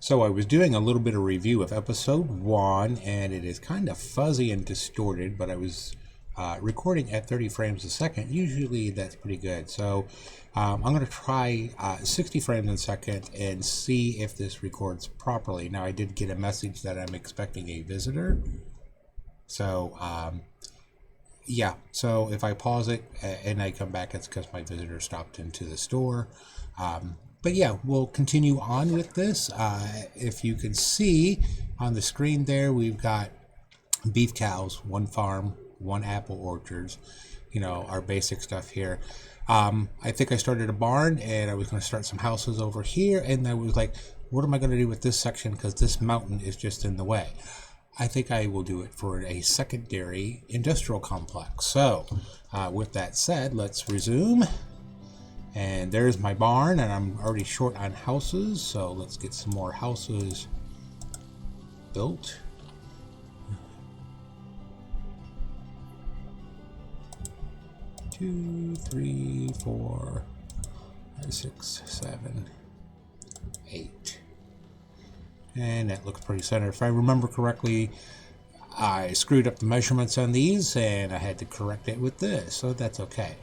So I was doing a little bit of review of episode 1, and it is kind of fuzzy and distorted, but I was recording at 30 frames a second. Usually that's pretty good. So I'm going to try 60 frames a second and see if this records properly. Now I did get a message that I'm expecting a visitor. So yeah, so if I pause it and I come back, it's because my visitor stopped into the store. But yeah, we'll continue on with this. If you can see on the screen there, we've got beef cows, one farm, one apple orchards, our basic stuff here. I think I started a barn and I was going to start some houses over here. And I was like, what am I going to do with this section? Because this mountain is just in the way. I think I will do it for a secondary industrial complex. So with that said, let's resume. And there's my barn, and I'm already short on houses, so let's get some more houses built. Two, three, 4, 5, 6, 7, 8. And that looks pretty centered. If I remember correctly, I screwed up the measurements on these, and I had to correct it with this, so that's okay.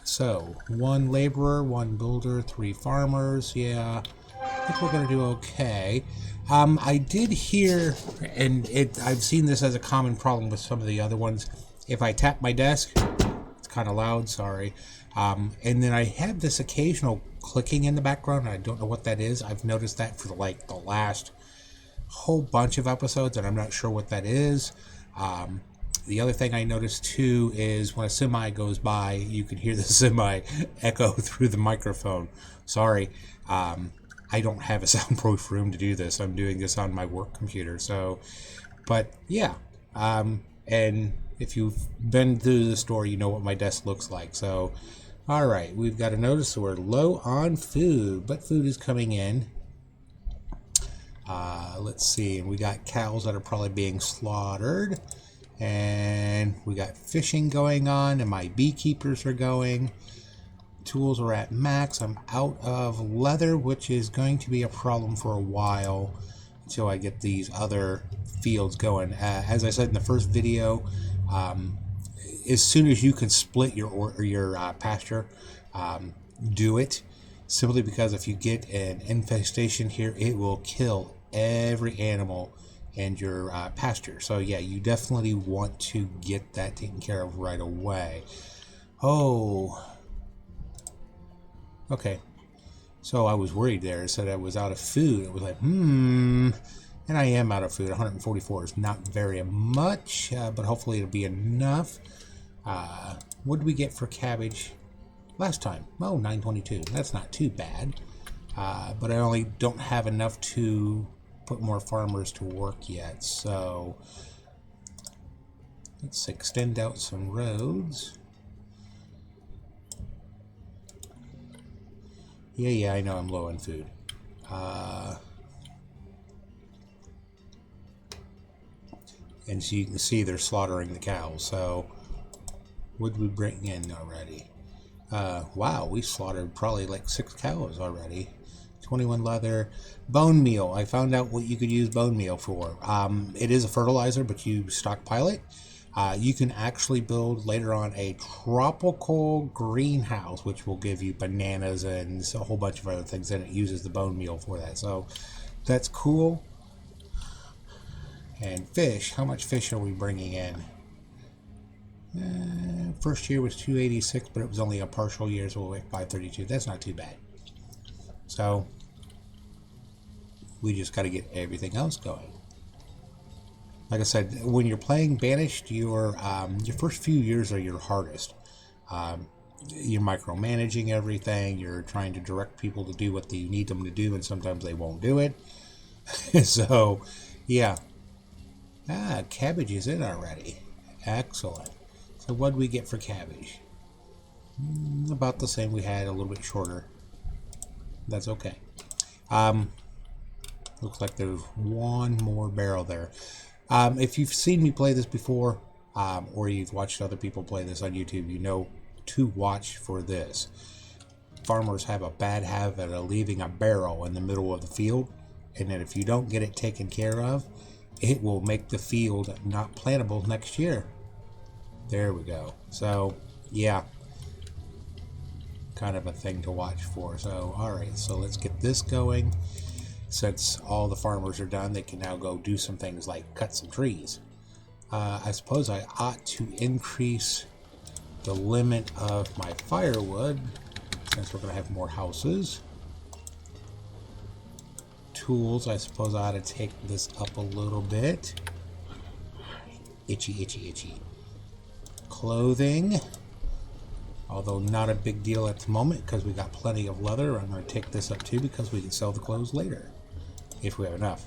So, 1 laborer, 1 builder, 3 farmers. Yeah, I think we're going to do okay. I did hear, and I've seen this as a common problem with some of the other ones. If I tap my desk, it's kind of loud, sorry. And then I have this occasional clicking in the background. I don't know what that is. I've noticed that for like the last whole bunch of episodes, and I'm not sure what that is. The other thing I noticed too is when a semi goes by, you can hear the semi echo through the microphone. Sorry, I don't have a soundproof room to do this. I'm doing this on my work computer. So, but yeah, and if you've been to the store, you know what my desk looks like. So, all right, we've got to notice that we're low on food, but food is coming in. Let's see, and we got cows that are probably being slaughtered. And we got fishing going on, and my beekeepers are going. Tools are at max. I'm out of leather, which is going to be a problem for a while until I get these other fields going. As I said in the first video, as soon as you can split your pasture, do it. Simply because if you get an infestation here, it will kill every animal and your pasture. So yeah, you definitely want to get that taken care of right away. Oh, okay. So I was worried there. It said I was out of food. It was like, and I am out of food. 144 is not very much, but hopefully it'll be enough. What did we get for cabbage last time? Oh, 922. That's not too bad. But I only don't have enough to put more farmers to work yet, so let's extend out some roads. Yeah, I know I'm low on food. And so you can see they're slaughtering the cows. So what did we bring in already? Wow, we slaughtered probably like 6 cows already. 21 leather. Bone meal. I found out what you could use bone meal for. It is a fertilizer, but you stockpile it. You can actually build later on a tropical greenhouse, which will give you bananas and a whole bunch of other things, and it uses the bone meal for that. So that's cool. And fish. How much fish are we bringing in? First year was 286, but it was only a partial year, so we'll 532. That's not too bad. So we just got to get everything else going. Like I said, when you're playing Banished, your first few years are your hardest. You're micromanaging everything. You're trying to direct people to do what you need them to do, and sometimes they won't do it. So, yeah. Cabbage is in already. Excellent. So what do we get for cabbage? About the same we had, a little bit shorter. That's okay. Looks like there's one more barrel there. If you've seen me play this before, or you've watched other people play this on YouTube, you know to watch for this. Farmers have a bad habit of leaving a barrel in the middle of the field, and then if you don't get it taken care of, it will make the field not plantable next year. There we go. So yeah, kind of a thing to watch for. So alright, so let's get this going. Since all the farmers are done, they can now go do some things like cut some trees. I suppose I ought to increase the limit of my firewood, since we're going to have more houses. Tools, I suppose I ought to take this up a little bit. Itchy, itchy, itchy. Clothing, although not a big deal at the moment because we got plenty of leather. I'm going to take this up too because we can sell the clothes later if we have enough.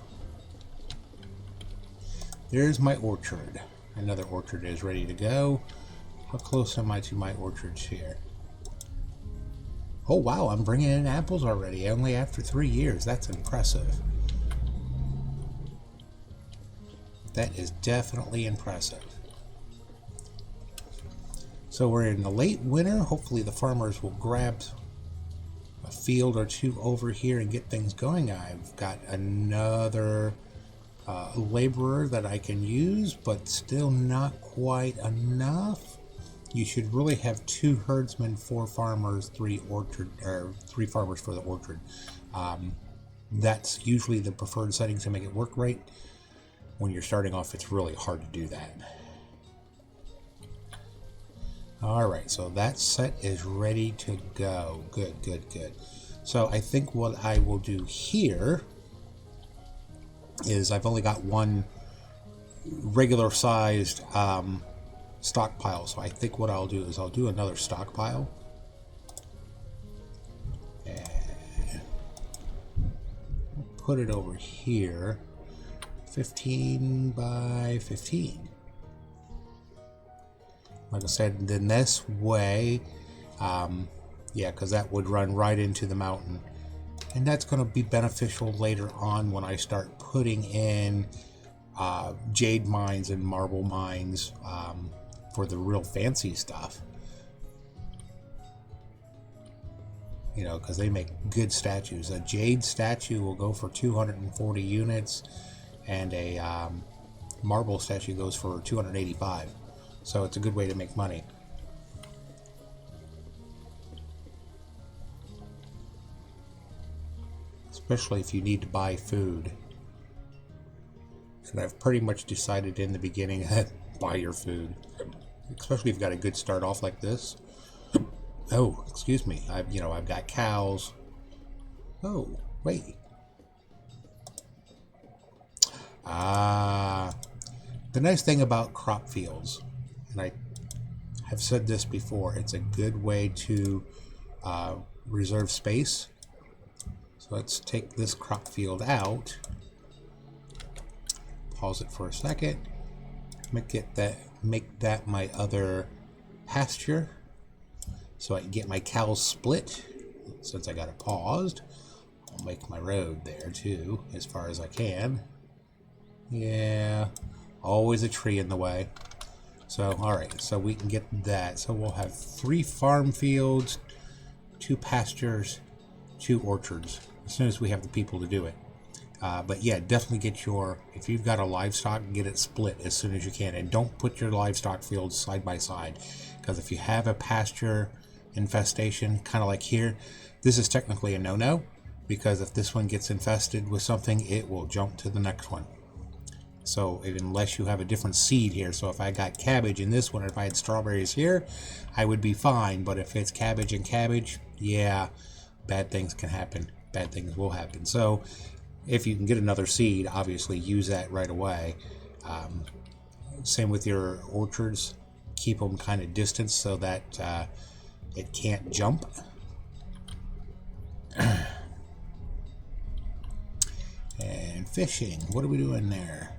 There's my orchard. Another orchard is ready to go. How close am I to my orchards here? Oh wow, I'm bringing in apples already, only after 3 years. That's impressive. That is definitely impressive. So we're in the late winter. Hopefully the farmers will grab a field or two over here and get things going. I've got another laborer that I can use, but still not quite enough. You should really have 2 herdsmen, 4 farmers, 3 farmers for the orchard. That's usually the preferred setting to make it work right. When you're starting off, it's really hard to do that. Alright, so that set is ready to go. Good, good, good. So I think what I will do here is I've only got one regular sized stockpile. So I think what I'll do is I'll do another stockpile. And put it over here. 15 by 15. Like I said, then this way, yeah, because that would run right into the mountain. And that's going to be beneficial later on when I start putting in jade mines and marble mines for the real fancy stuff. You know, because they make good statues. A jade statue will go for 240 units, and a marble statue goes for 285. So it's a good way to make money. Especially if you need to buy food. And I've pretty much decided in the beginning that buy your food. Especially if you've got a good start off like this. Oh, excuse me. I've got cows. Oh, wait. The nice thing about crop fields, and I have said this before, it's a good way to reserve space. So let's take this crop field out. Pause it for a second. Make that my other pasture, so I can get my cows split. Since I got it paused, I'll make my road there too, as far as I can. Yeah, always a tree in the way. So, alright, so we can get that. So we'll have 3 farm fields, 2 pastures, 2 orchards, as soon as we have the people to do it. But yeah, definitely get if you've got a livestock, get it split as soon as you can. And don't put your livestock fields side by side. Because if you have a pasture infestation, kind of like here, this is technically a no-no. Because if this one gets infested with something, it will jump to the next one. So unless you have a different seed here, so if I got cabbage in this one, or if I had strawberries here, I would be fine. But if it's cabbage and cabbage, yeah, bad things can happen. Bad things will happen. So if you can get another seed, obviously use that right away. Same with your orchards. Keep them kind of distant so that it can't jump. And fishing, what are we doing there?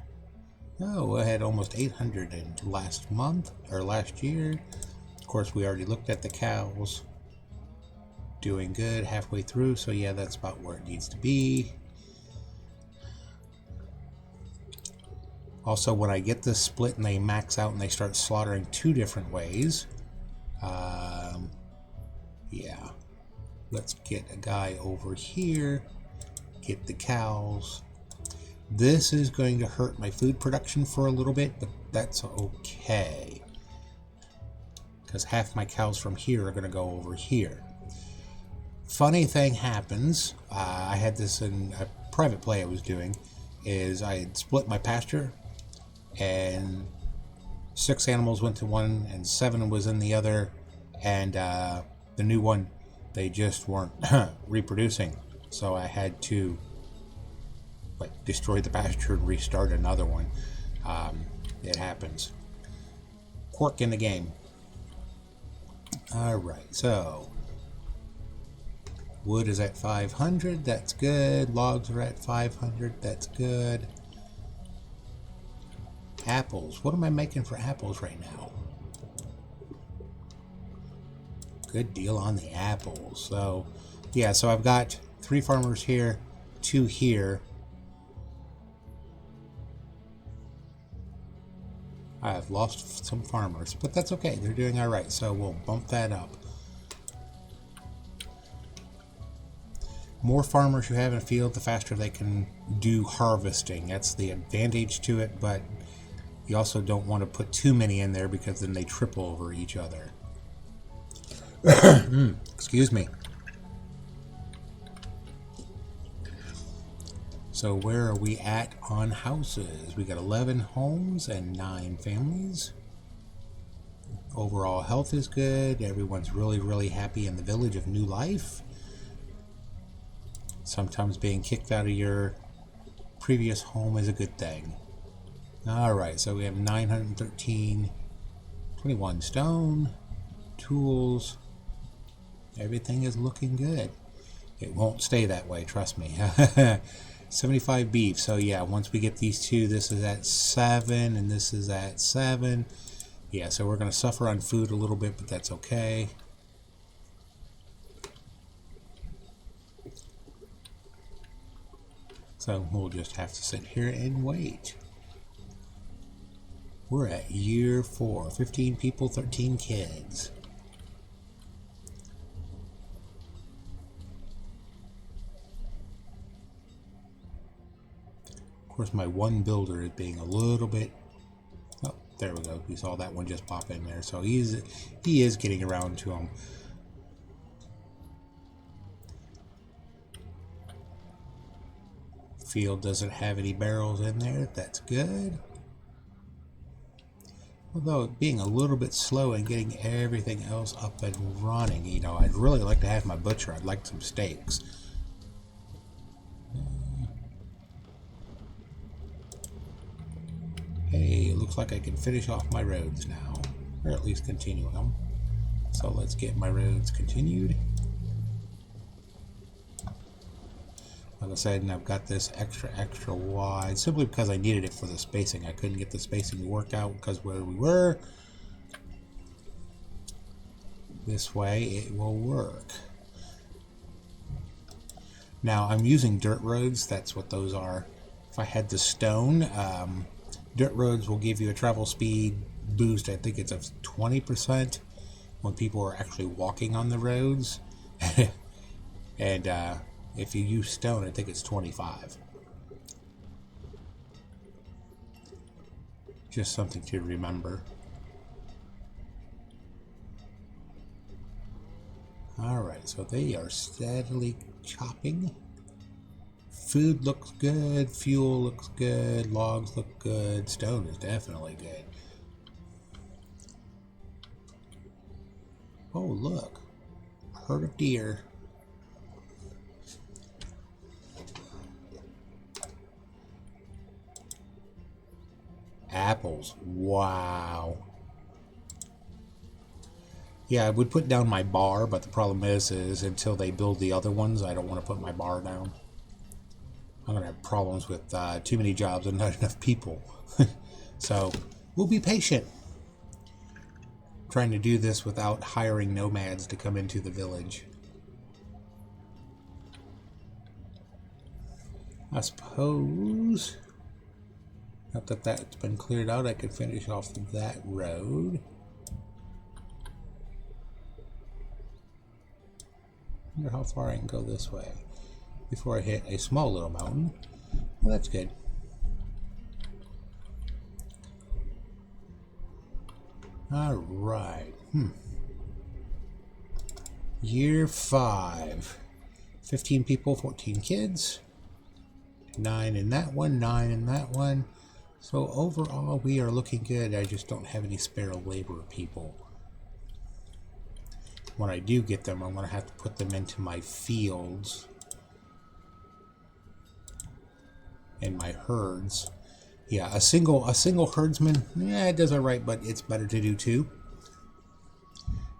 Oh, I had almost 800 in last year. Of course, we already looked at the cows. Doing good halfway through, so yeah, that's about where it needs to be. Also, when I get this split and they max out and they start slaughtering 2 different ways, yeah, let's get a guy over here, get the cows, This is going to hurt my food production for a little bit, but that's okay. Because half my cows from here are going to go over here. Funny thing happens, I had this in a private play I was doing, is I had split my pasture, and 6 animals went to one and 7 was in the other, and the new one, they just weren't reproducing, so I had to destroy the pasture and restart another one. It happens. Quirk in the game. Alright, so wood is at 500, that's good. Logs are at 500, that's good. Apples, what am I making for apples right now? Good deal on the apples. So yeah, so I've got 3 farmers here, 2 here. I've lost some farmers, but that's okay, they're doing alright, so we'll bump that up. More farmers you have in a field, the faster they can do harvesting. That's the advantage to it, but you also don't want to put too many in there because then they trip over each other. Excuse me. So where are we at on houses? We got 11 homes and 9 families. Overall health is good. Everyone's really happy in the village of New Life. Sometimes being kicked out of your previous home is a good thing. Alright, so we have 913, 21 stone, tools. Everything is looking good. It won't stay that way, trust me. 75 beef, so yeah, once we get these 2, this is at 7 and this is at 7. Yeah, so we're going to suffer on food a little bit, but that's okay. So we'll just have to sit here and wait. We're at year 4. 15 people, 13 kids. Of course, my one builder is being a little bit... Oh, there we go. We saw that one just pop in there. So he is getting around to them. Field doesn't have any barrels in there. That's good. Although being a little bit slow and getting everything else up and running, you know, I'd really like to have my butcher. I'd like some steaks. Hey, it looks like I can finish off my roads now, or at least continue them. So let's get my roads continued. Like I said, and I've got this extra wide, simply because I needed it for the spacing. I couldn't get the spacing to work out because where we were. This way it will work. Now I'm using dirt roads, that's what those are. If I had the stone, dirt roads will give you a travel speed boost, I think it's of 20% when people are actually walking on the roads. And if you use stone, I think it's 25. Just something to remember. Alright, so they are steadily chopping. Food looks good, fuel looks good, logs look good, stone is definitely good. Oh, look. A herd of deer. Apples. Wow. Yeah, I would put down my bar, but the problem is until they build the other ones, I don't want to put my bar down. I'm going to have problems with too many jobs and not enough people. So, we'll be patient. Trying to do this without hiring nomads to come into the village. I suppose... Not that that's been cleared out, I could finish off that road. I wonder how far I can go this way before I hit a small little mountain. Well, that's good. All right. Year 5. 15 people, 14 kids. 9 in that one, 9 in that one. So overall, we are looking good. I just don't have any spare labor people. When I do get them, I'm going to have to put them into my fields and my herds. Yeah, a single herdsman, yeah, it does all right, but it's better to do 2.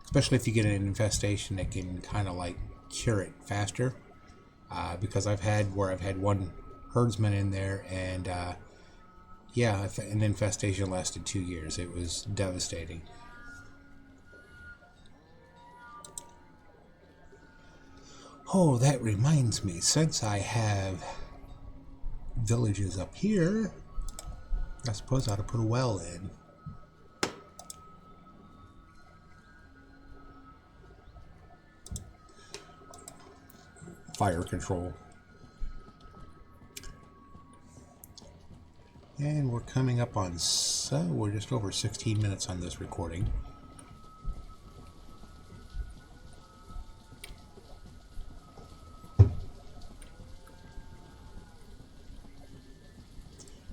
Especially if you get an infestation that can kind of like cure it faster. Because I've had 1 herdsman in there, and yeah, an infestation lasted 2 years. It was devastating. Oh, that reminds me, since I have villages up here, I suppose I ought to put a well in. Fire control. And we're coming up on, so we're just over 16 minutes on this recording.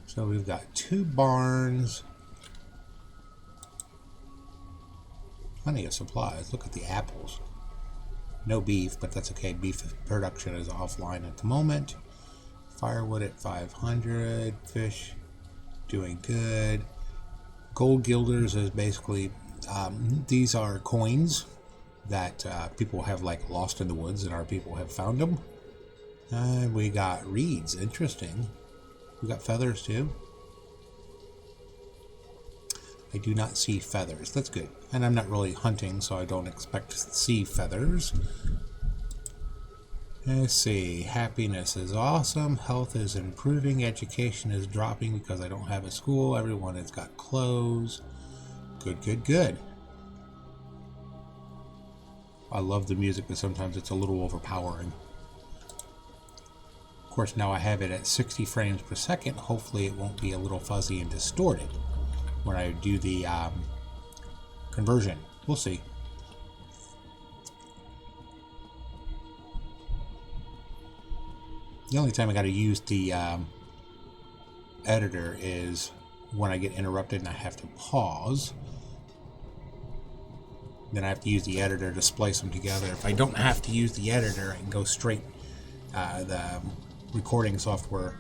So we've got 2 barns. Plenty of supplies. Look at the apples. No beef, but that's okay. Beef production is offline at the moment. Firewood at 500. Fish doing good. Gold guilders is basically, these are coins that people have like lost in the woods, and our people have found them. And we got reeds. Interesting. We got feathers too. I do not see feathers. That's good. And I'm not really hunting, so I don't expect to see feathers. Let's see. Happiness is awesome. Health is improving. Education is dropping because I don't have a school. Everyone has got clothes. Good, good, good. I love the music, but sometimes it's a little overpowering. Of course, now I have it at 60 frames per second. Hopefully it won't be a little fuzzy and distorted when I do the conversion. We'll see. The only time I got to use the editor is when I get interrupted and I have to pause. Then I have to use the editor to splice them together. If I don't have to use the editor, I can go straight. The recording software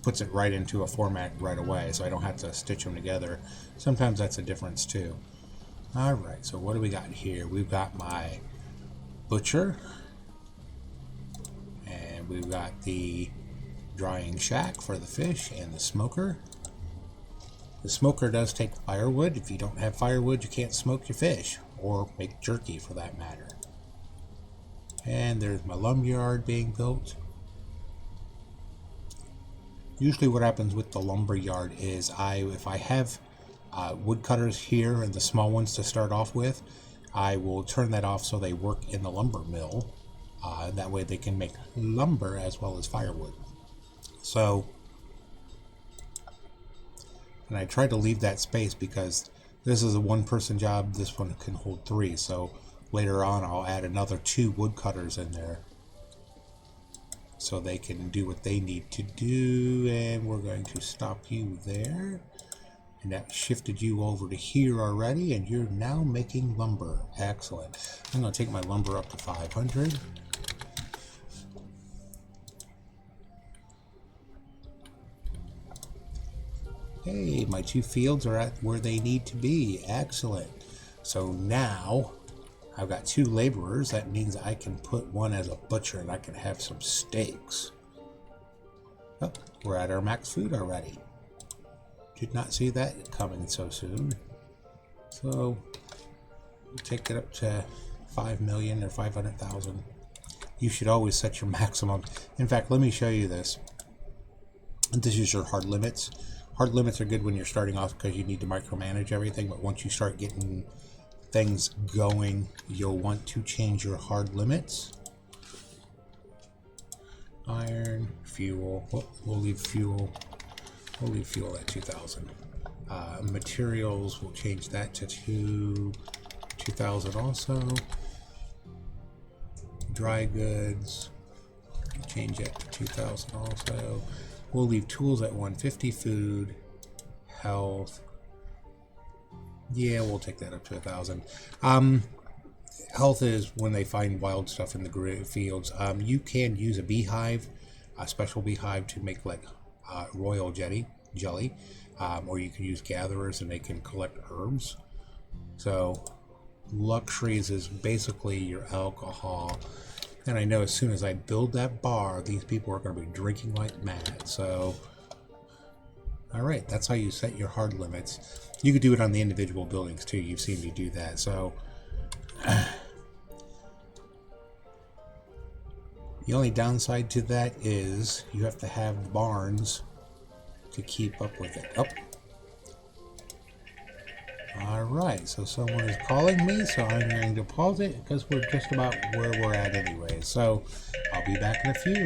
puts it right into a format right away, so I don't have to stitch them together. Sometimes that's a difference too. Alright, so what do we got here? We've got my butcher, and we've got the drying shack for the fish and the smoker. The smoker does take firewood. If you don't have firewood, you can't smoke your fish, or make jerky for that matter. And there's my lumberyard being built. Usually what happens with the lumber yard is if I have woodcutters here and the small ones to start off with, I will turn that off so they work in the lumber mill. That way they can make lumber as well as firewood. So, and I try to leave that space because this is a 1-person job. This one can hold 3. So later on I'll add another 2 woodcutters in there, so they can do what they need to do. And we're going to stop you there. And that shifted you over to here already, and you're now making lumber. Excellent. I'm going to take my lumber up to 500. Hey, my 2 fields are at where they need to be. Excellent. So now I've got 2 laborers. That means I can put one as a butcher and I can have some steaks. Oh, we're at our max food already. Did not see that coming so soon. So we'll take it up to 5 million or 500,000. You should always set your maximum. In fact, let me show you this. This is your hard limits. Hard limits are good when you're starting off because you need to micromanage everything, but once you start getting things going, you'll want to change your hard limits. Iron, fuel. Oh, we'll leave fuel at 2,000. Materials, we'll change that to 2,000 also. Dry goods, change that to 2,000 also. We'll leave tools at 150. Food, health. Yeah, we'll take that up to 1,000. Health is when they find wild stuff in the fields. You can use a beehive, a special beehive, to make like royal jelly, or you can use gatherers and they can collect herbs. So luxuries is basically your alcohol. And I know as soon as I build that bar, these people are going to be drinking like mad. So, all right, that's how you set your hard limits. You could do it on the individual buildings too. You've seen me do that. So the only downside to that is you have to have barns to keep up with it. Oh. Alright, so someone is calling me, so I'm going to pause it because we're just about where we're at anyway. So I'll be back in a few.